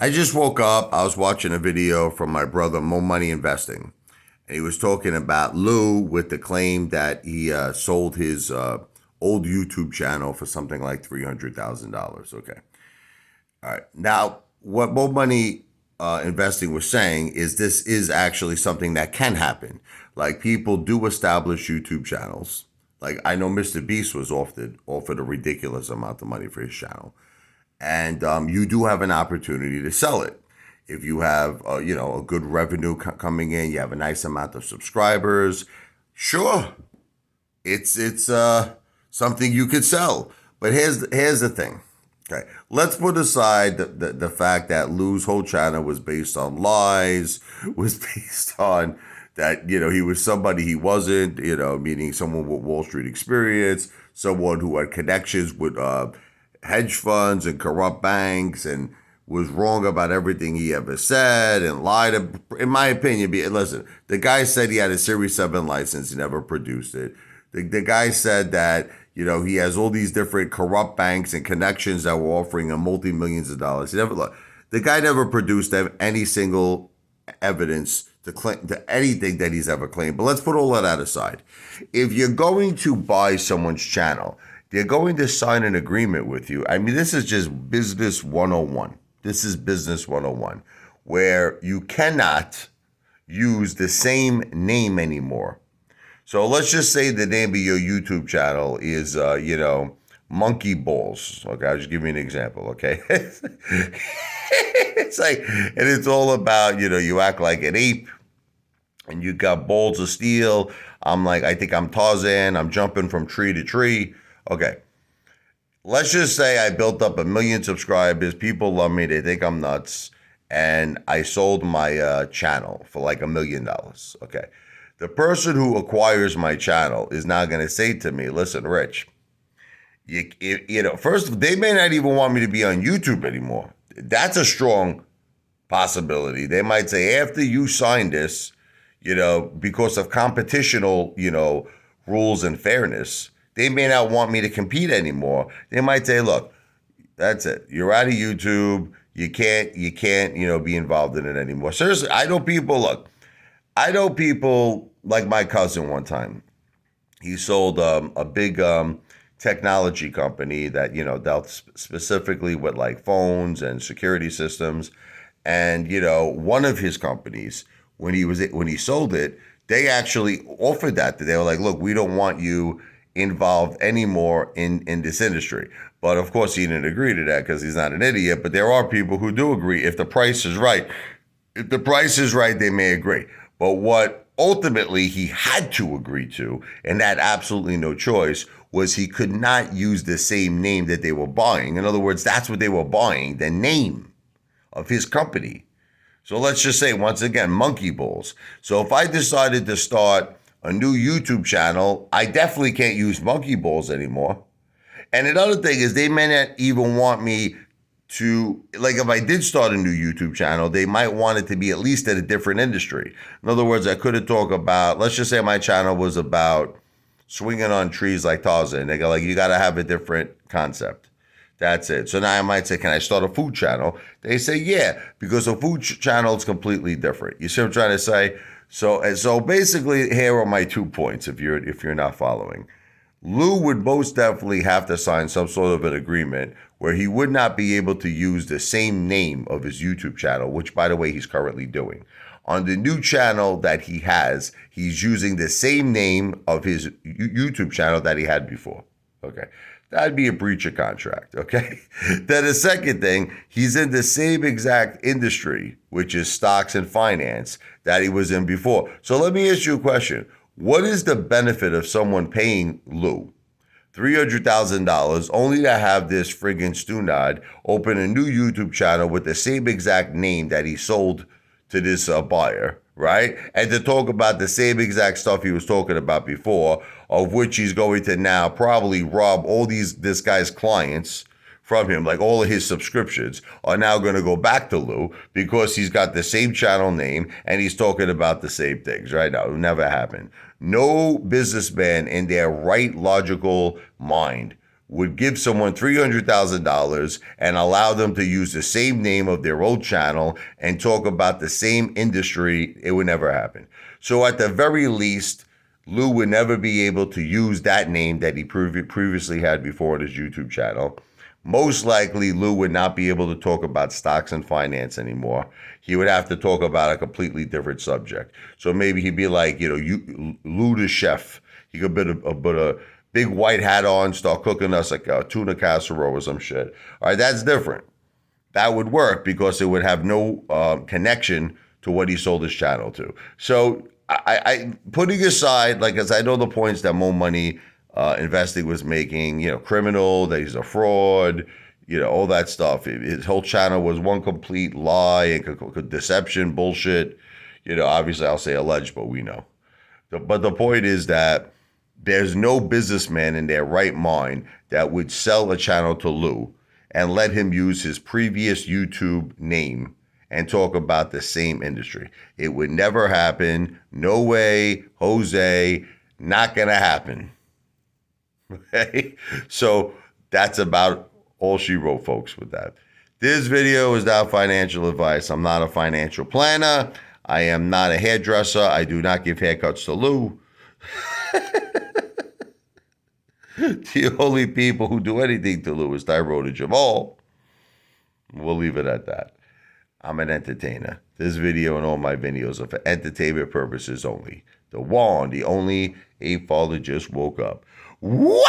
I just woke up. I was watching a video from my brother, Mo Money Investing. And he was talking about Lou with the claim that he sold his old YouTube channel for something like $300,000. Okay. All right. Now, what Mo Money Investing was saying is this is actually something that can happen. Like people do establish YouTube channels. Like I know Mr. Beast was offered a ridiculous amount of money for his channel, and you do have an opportunity to sell it if you have a good revenue coming in. You have a nice amount of subscribers. Sure, it's something you could sell. But here's the thing. Okay, let's put aside the fact that Lou's whole channel was based on lies, was based on that, he was somebody he wasn't, meaning someone with Wall Street experience, someone who had connections with hedge funds and corrupt banks and was wrong about everything he ever said and lied. In my opinion, listen, the guy said he had a Series 7 license. He never produced it. The guy said that, he has all these different corrupt banks and connections that were offering him multi-millions of dollars. The guy never produced any single evidence to claim to anything that he's ever claimed. But let's put all of that aside. If you're going to buy someone's channel, they're going to sign an agreement with you. I mean, this is just business 101. This is business 101, where you cannot use the same name anymore. So let's just say the name of your YouTube channel is, Monkey Balls. Okay, I'll just give you an example, okay? It's like, and it's all about, you act like an ape and you got balls of steel. I think I'm Tarzan. I'm jumping from tree to tree. Okay. Let's just say I built up 1 million subscribers. People love me. They think I'm nuts. And I sold my channel for like $1 million. Okay. The person who acquires my channel is now going to say to me, listen, Rich, first, they may not even want me to be on YouTube anymore. That's a strong possibility. They might say, after you sign this, because of competitional, rules and fairness, they may not want me to compete anymore. They might say, look, that's it. You're out of YouTube. You can't, be involved in it anymore. Seriously, I know people like my cousin one time. He sold a big technology company that, dealt specifically with like phones and security systems. And, one of his companies, when he sold it, they actually offered that. They were like, look, we don't want you involved anymore in this industry. But of course, he didn't agree to that because he's not an idiot. But there are people who do agree. If the price is right, they may agree. But what ultimately he had to agree to, and had absolutely no choice, was he could not use the same name that they were buying. In other words, that's what they were buying, the name of his company. So let's just say, once again, Monkey Balls. So if I decided to start a new YouTube channel, I definitely can't use Monkey Balls anymore. And another thing is, they may not even want me to, like, if I did start a new YouTube channel, they might want it to be at least at a different industry. In other words, I could have talked about, let's just say my channel was about swinging on trees like Tarzan. They go like, you got to have a different concept. That's it. So now I might say, can I start a food channel? They say, yeah, because a food channel is completely different. You see what I'm trying to say? So basically, here are my 2 points if you're not following. Lou would most definitely have to sign some sort of an agreement where he would not be able to use the same name of his YouTube channel, which, by the way, he's currently doing. On the new channel that he has, he's using the same name of his YouTube channel that he had before. Okay. That'd be a breach of contract, okay? Then the second thing, he's in the same exact industry, which is stocks and finance, that he was in before. So let me ask you a question. What is the benefit of someone paying Lou $300,000 only to have this friggin' Stunad open a new YouTube channel with the same exact name that he sold to this buyer, right? And to talk about the same exact stuff he was talking about before, of which he's going to now probably rob this guy's clients from him. Like, all of his subscriptions are now going to go back to Lou because he's got the same channel name and he's talking about the same things, right? Now, it will never happen. No businessman in their right logical mind would give someone $300,000 and allow them to use the same name of their old channel and talk about the same industry, it would never happen. So at the very least, Lou would never be able to use that name that he previously had before on his YouTube channel. Most likely, Lou would not be able to talk about stocks and finance anymore. He would have to talk about a completely different subject. So maybe he'd be like, Lou the chef. He could put a big white hat on, start cooking us like a tuna casserole or some shit. All right, that's different. That would work because it would have no connection to what he sold his channel to. So I putting aside, like, as I know the points that Mo Money investing was making, criminal, that he's a fraud, all that stuff. His whole channel was one complete lie and deception, bullshit. Obviously I'll say alleged, but we know. But the point is that there's no businessman in their right mind that would sell a channel to Lou and let him use his previous YouTube name and talk about the same industry. It would never happen. No way, Jose, not gonna happen. Okay? So that's about all she wrote, folks, with that. This video is not financial advice. I'm not a financial planner. I am not a hairdresser. I do not give haircuts to Lou. The only people who do anything to Lou is Tyrone and Jamal. We'll leave it at that. I'm an entertainer. This video and all my videos are for entertainment purposes only. The one, the only Apefather just woke up. Wow!